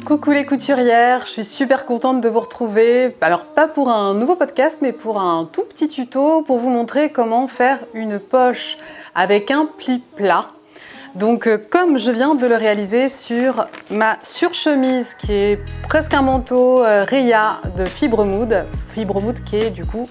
Coucou les couturières, je suis super contente de vous retrouver. Alors pas pour un nouveau podcast, mais pour un tout petit tuto pour vous montrer comment faire une poche avec un pli plat. Donc comme je viens de le réaliser sur ma surchemise qui est presque un manteau Ria de Fibremood qui est du coup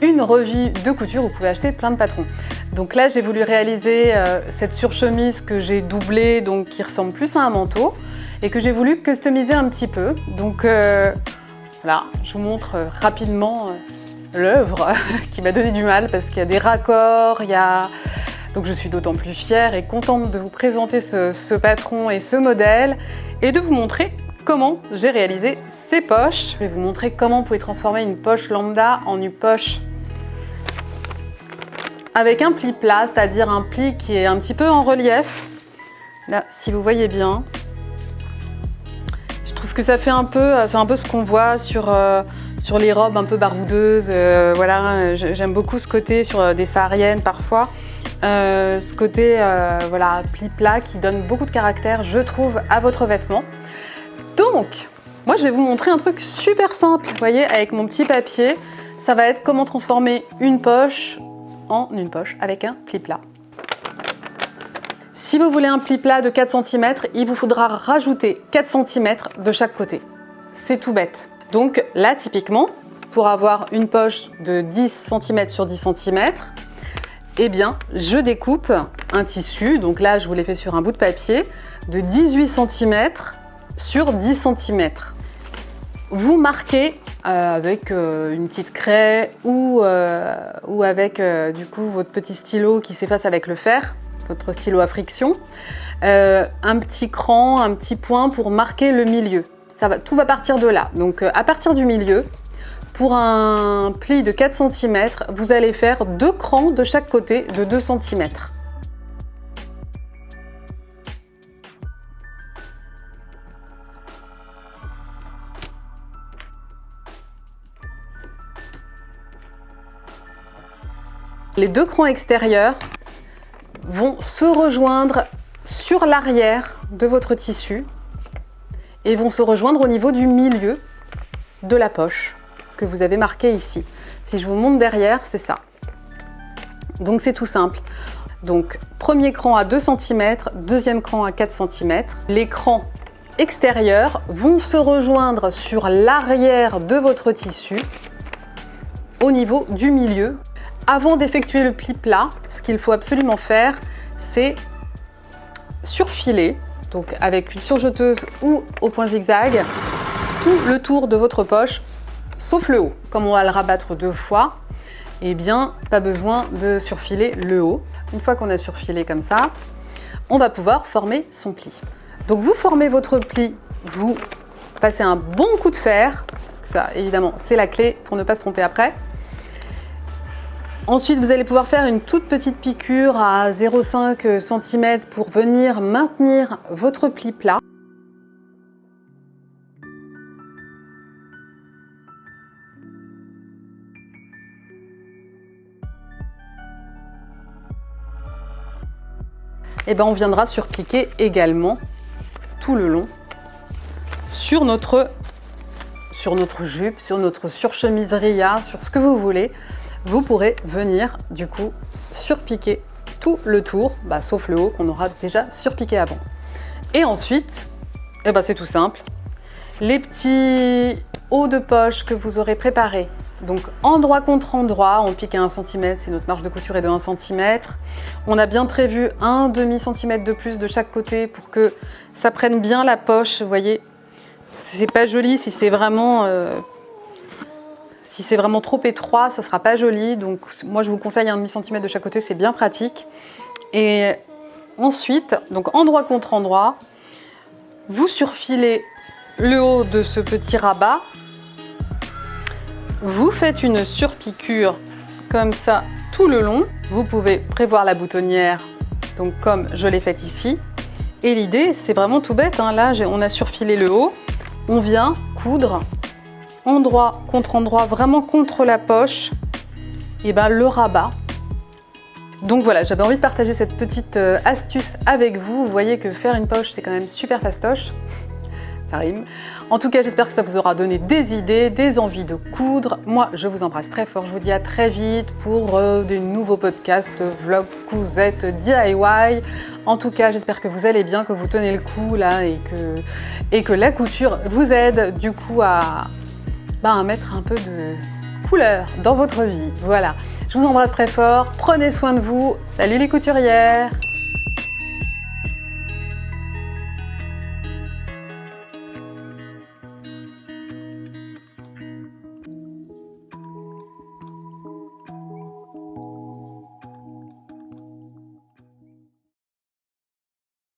une revue de couture, vous pouvez acheter plein de patrons. Donc là j'ai voulu réaliser cette surchemise que j'ai doublée, donc qui ressemble plus à un manteau et que j'ai voulu customiser un petit peu. Donc voilà, je vous montre rapidement l'œuvre qui m'a donné du mal parce qu'il y a des raccords, donc je suis d'autant plus fière et contente de vous présenter ce patron et ce modèle et de vous montrer comment j'ai réalisé ces poches. Je vais vous montrer comment vous pouvez transformer une poche lambda en une poche avec un pli plat, c'est-à-dire un pli qui est un petit peu en relief. Là, si vous voyez bien, je trouve que ça fait c'est un peu ce qu'on voit sur les robes un peu baroudeuses. Voilà, j'aime beaucoup ce côté sur des sahariennes parfois. Ce côté voilà, pli plat qui donne beaucoup de caractère, je trouve, à votre vêtement. Donc, moi je vais vous montrer un truc super simple, vous voyez, avec mon petit papier. Ça va être comment transformer une poche en une poche avec un pli plat. Si vous voulez un pli plat de 4 cm, il vous faudra rajouter 4 cm de chaque côté. C'est tout bête. Donc là, typiquement, pour avoir une poche de 10 cm sur 10 cm, eh bien, je découpe un tissu, donc là, je vous l'ai fait sur un bout de papier, de 18 cm sur 10 cm. Vous marquez avec une petite craie ou avec du coup votre petit stylo qui s'efface avec le fer, votre stylo à friction, un petit cran, un petit point pour marquer le milieu. Tout va partir de là. Donc à partir du milieu, pour un pli de 4 cm, vous allez faire 2 crans de chaque côté de 2 cm. Les 2 crans extérieurs vont se rejoindre sur l'arrière de votre tissu et vont se rejoindre au niveau du milieu de la poche que vous avez marqué ici. Si je vous montre derrière, c'est ça. Donc c'est tout simple. Donc premier cran à 2 cm, deuxième cran à 4 cm. Les crans extérieurs vont se rejoindre sur l'arrière de votre tissu au niveau du milieu. Avant d'effectuer le pli plat, ce qu'il faut absolument faire, c'est surfiler, donc avec une surjeteuse ou au point zigzag, tout le tour de votre poche, sauf le haut. Comme on va le rabattre 2 fois, eh bien, pas besoin de surfiler le haut. Une fois qu'on a surfilé comme ça, on va pouvoir former son pli. Donc vous formez votre pli, vous passez un bon coup de fer, parce que ça, évidemment, c'est la clé pour ne pas se tromper après. Ensuite, vous allez pouvoir faire une toute petite piqûre à 0,5 cm pour venir maintenir votre pli plat. Et bien, on viendra surpiquer également tout le long sur notre jupe, sur notre surchemise Ria, sur ce que vous voulez. Vous pourrez venir du coup surpiquer tout le tour, sauf le haut qu'on aura déjà surpiqué avant. Et ensuite, c'est tout simple. Les petits hauts de poche que vous aurez préparés, donc endroit contre endroit, on pique à 1 cm, si notre marge de couture est de 1 cm. On a bien prévu un demi-centimètre de plus de chaque côté pour que ça prenne bien la poche, vous voyez. C'est pas joli si c'est vraiment... Si c'est vraiment trop étroit, ça ne sera pas joli. Donc moi je vous conseille un demi-centimètre de chaque côté, c'est bien pratique. Et ensuite, donc endroit contre endroit, vous surfilez le haut de ce petit rabat. Vous faites une surpiqûre comme ça tout le long. Vous pouvez prévoir la boutonnière, donc comme je l'ai faite ici. Et l'idée, c'est vraiment tout bête, hein. Là, on a surfilé le haut. On vient coudre endroit contre endroit, vraiment contre la poche, et le rabat. Donc voilà, j'avais envie de partager cette petite astuce avec vous. Vous voyez que faire une poche, c'est quand même super fastoche. ça rime. En tout cas, j'espère que ça vous aura donné des idées, des envies de coudre. Moi, je vous embrasse très fort. Je vous dis à très vite pour des nouveaux podcasts, vlogs, cousettes, DIY. En tout cas, j'espère que vous allez bien, que vous tenez le coup là et que la couture vous aide du coup à mettre un peu de couleur dans votre vie. Voilà. Je vous embrasse très fort. Prenez soin de vous. Salut les couturières!